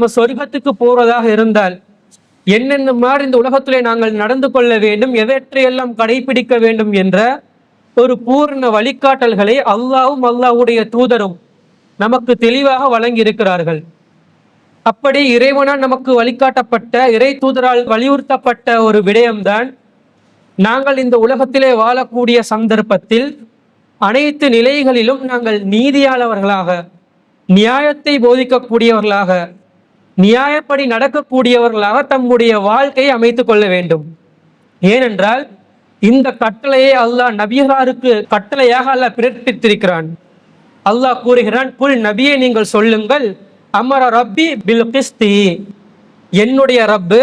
நம்ம சொர்க்கத்துக்கு போறதாக இருந்தால் என்னென்ன மாதிரி இந்த உலகத்திலே நாங்கள் நடந்து கொள்ள வேண்டும், எவற்றையெல்லாம் கடைபிடிக்க வேண்டும் என்ற ஒரு பூர்ண வழிகாட்டல்களை அல்லாஹ்வும் அல்லாஹ்வுடைய தூதரும் நமக்கு தெளிவாக வழங்கி இருக்கிறார்கள். அப்படி இறைவனால் நமக்கு வழிகாட்டப்பட்ட, இறை தூதரால் வலியுறுத்தப்பட்ட ஒரு விடயம்தான், நாங்கள் இந்த உலகத்திலே வாழக்கூடிய சந்தர்ப்பத்தில் அனைத்து நிலைகளிலும் நாங்கள் நீதியாளர்களாக, நியாயத்தை போதிக்கக்கூடியவர்களாக, நியாயப்படி நடக்கக்கூடியவர்களாக தம்முடைய வாழ்க்கையை அமைத்துக் கொள்ள வேண்டும். ஏனென்றால் இந்த கட்டளையை அல்லாஹ் நபியராருக்கு கட்டளையாக அல்லாஹ் பிறப்பித்திருக்கிறான். அல்லாஹ் கூறுகிறான், குல் நபியை நீங்கள் சொல்லுங்கள், அமர ரப்பி பில் கிஸ்தி, என்னுடைய ரப்பு,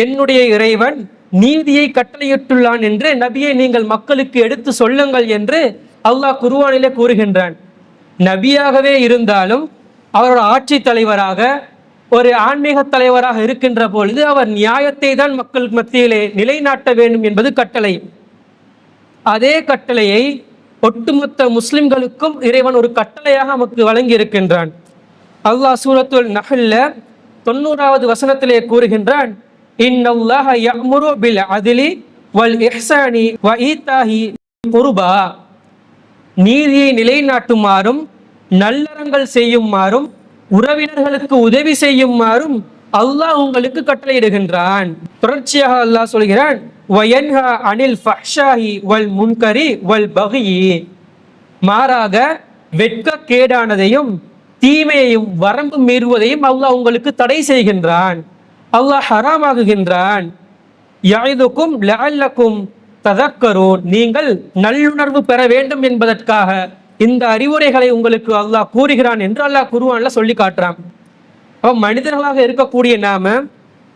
என்னுடைய இறைவன் நீதியை கட்டளையிட்டுள்ளான் என்று நபியை நீங்கள் மக்களுக்கு எடுத்து சொல்லுங்கள் என்று அல்லாஹ் குர்ஆனிலே கூறுகின்றான். நபியாகவே இருந்தாலும் அவரோட ஆட்சி தலைவராக, ஒரு ஆன்மீக தலைவராக இருக்கின்ற பொழுது அவர் நியாயத்தை தான் மக்கள் மத்தியிலே நிலைநாட்ட வேண்டும் என்பது கட்டளை. அதே கட்டளையை ஒட்டுமொத்த முஸ்லிம்களுக்கும் இறைவன் ஒரு கட்டளையாக நமக்கு வழங்கி இருக்கின்றான். அல்லாஹ் சூரத்துல் நஹ்ல்ல 90வது வசனத்திலே கூறுகின்றான், இன்னல்லாஹ யஅமுரு பில் அத்லி வல் இஹ்சானி வ ஈதாஹி குர்பா, நீதியை நிலைநாட்டுமாறும், நல்லறங்கள் செய்யுமாறும், உறவினர்களுக்கு உதவி செய்யுமாறும் அல்லாஹ் உங்களுக்கு கட்டளையிடுகின்றான். தொடர்ச்சியாக அல்லாஹ் சொல்கிறான், வயன்ஹா அனில் ஃபஹ்ஷாஹி வல் முன்கரி வல் பகி, மாறாக வெட்கக்கேடானதையும் தீமையையும் வரம்பு மீறுவதையும் அல்லாஹ் உங்களுக்கு தடை செய்கின்றான், அல்லாஹ் ஹராமாகுகின்றான். யஇதுக்கும் லஅல்லக்கும் ததக்கரூன், நீங்கள் நல்லுணர்வு பெற வேண்டும் என்பதற்காக இந்த அறிவுரைகளை உங்களுக்கு அல்லாஹ் கூறுகிறான் என்று அல்லாஹ் குர்ஆன்ல சொல்லி காட்டுறான். அப்போ மனிதர்களாக இருக்கக்கூடிய நாம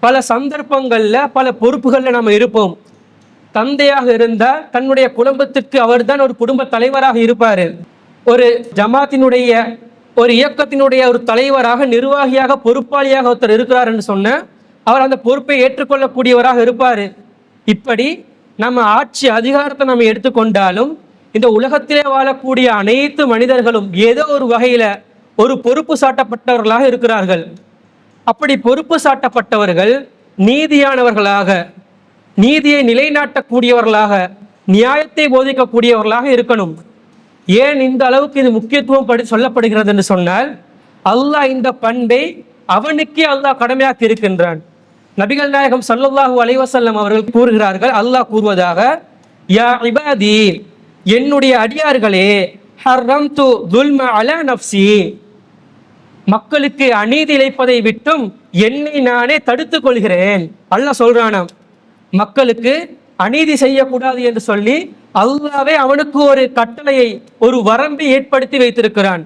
பல சந்தர்ப்பங்கள்ல பல பொறுப்புகள்ல நாம இருப்போம். தந்தையாக இருந்தால் தன்னுடைய குடும்பத்திற்கு அவர் தான் ஒரு குடும்ப தலைவராக இருப்பாரு. ஒரு ஜமாத்தினுடைய, ஒரு இயக்கத்தினுடைய ஒரு தலைவராக, நிர்வாகியாக, பொறுப்பாளியாக ஒருத்தர் இருக்கிறார் என்று சொன்ன அவர் அந்த பொறுப்பை ஏற்றுக்கொள்ளக்கூடியவராக இருப்பாரு. இப்படி நம்ம ஆட்சி அதிகாரத்தை நம்ம எடுத்துக்கொண்டாலும் இந்த உலகத்திலே வாழக்கூடிய அனைத்து மனிதர்களும் ஏதோ ஒரு வகையில ஒரு பொறுப்பு சாட்டப்பட்டவர்களாக இருக்கிறார்கள். அப்படி பொறுப்பு சாட்டப்பட்டவர்கள் நீதியானவர்களாக, நீதியை நிலைநாட்டக்கூடியவர்களாக, நியாயத்தை போதிக்கக்கூடியவர்களாக இருக்கணும். ஏன் இந்த அளவுக்கு இது முக்கியத்துவம் சொல்லப்படுகிறது என்று சொன்னால், அல்லாஹ் இந்த பண்பை அவனுக்கே அல்லாஹ் கடமையாக்கி இருக்கின்றான். நபிகள் நாயகம் ஸல்லல்லாஹு அலைஹி வஸல்லம் அவர்கள் கூறுகிறார்கள், அல்லாஹ் கூறுவதாக, யா இபாதி, என்னுடைய அடியார்களே, ஹர்ரம்து துல்ம அலா நஃப்ஸி, மக்களுக்கு அநீதி இழைப்பதை விட்டும் என்னை நானே தடுத்துக் கொள்கிறேன். அல்லாஹ் சொல்றானாம், மக்களுக்கு அநீதி செய்யக்கூடாது என்று சொல்லி அல்லாஹ்வே அவனுக்கு ஒரு கட்டளையை, ஒரு வரம்பை ஏற்படுத்தி வைத்திருக்கிறான்.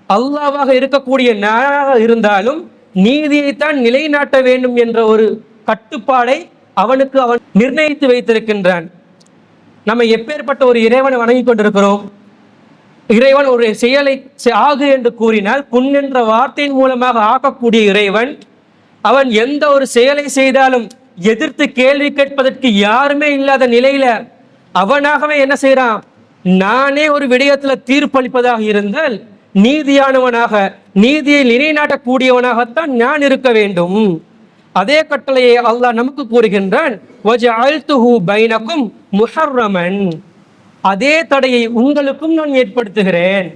அல்லாஹ்வாக இருக்கக்கூடிய நானாக இருந்தாலும் நீதியைத்தான் நிலைநாட்ட வேண்டும் என்ற ஒரு கட்டுப்பாடை அவனுக்கு அவன் நிர்ணயித்து வைத்திருக்கின்றான். நம்ம எப்பேற்பட்ட ஒரு இறைவனை வணங்கி கொண்டிருக்கிறோம். இறைவன் ஒரு செயலை ஆகு என்று கூறினால் புண் என்ற வார்த்தையின் மூலமாக ஆக்கக்கூடிய இறைவன், அவன் எந்த ஒரு செயலை செய்தாலும் எதிர்த்து கேள்வி கேட்பதற்கு யாருமே இல்லாத நிலையில அவனாகவே என்ன செய்யறான், நானே ஒரு விடயத்துல தீர்ப்பளிப்பதாக இருந்தால் நீதியானவனாக, நீதியை நிலைநாட்டக்கூடியவனாகத்தான் நான் இருக்க வேண்டும். அதே கட்டளையை அல்லாஹ் நமக்கு கூறுகின்றான், வஜஅல்துஹு பைனக்கும் முஹர்ரமன், அதே தடையை உங்களுக்கும் நான் ஏற்படுத்துகிறேன்.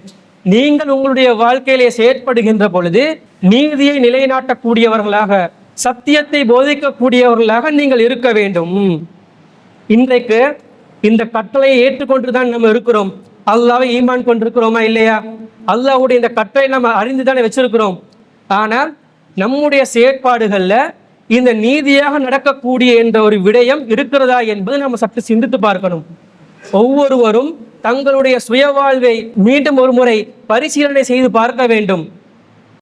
நீங்கள் உங்களுடைய வாழ்க்கையிலே செயற்படுகின்ற பொழுது நீதியை நிலைநாட்டக்கூடியவர்களாக, சத்தியத்தை போதிக்கக்கூடியவர்களாக நீங்கள் இருக்க வேண்டும். இன்றைக்கு இந்த கட்டளையை ஏற்றுக்கொண்டுதான் நம்ம இருக்கிறோம். அல்லாஹ்வை ஈமான் கொண்டிருக்கிறோமா இல்லையா? அல்லாஹ்வுடைய இந்த கட்டளை நம்ம அறிந்துதானே வச்சிருக்கிறோம். ஆனால் நம்முடைய செயற்பாடுகள்ல இந்த நீதியாக நடக்கக்கூடிய என்ற ஒரு விடயம் இருக்கிறதா என்பது நம்ம சற்று சிந்தித்து பார்க்கணும். ஒவ்வொருவரும் தங்களுடைய சுய வாழ்வை மீண்டும் ஒரு முறை பரிசீலனை செய்து பார்க்க வேண்டும்.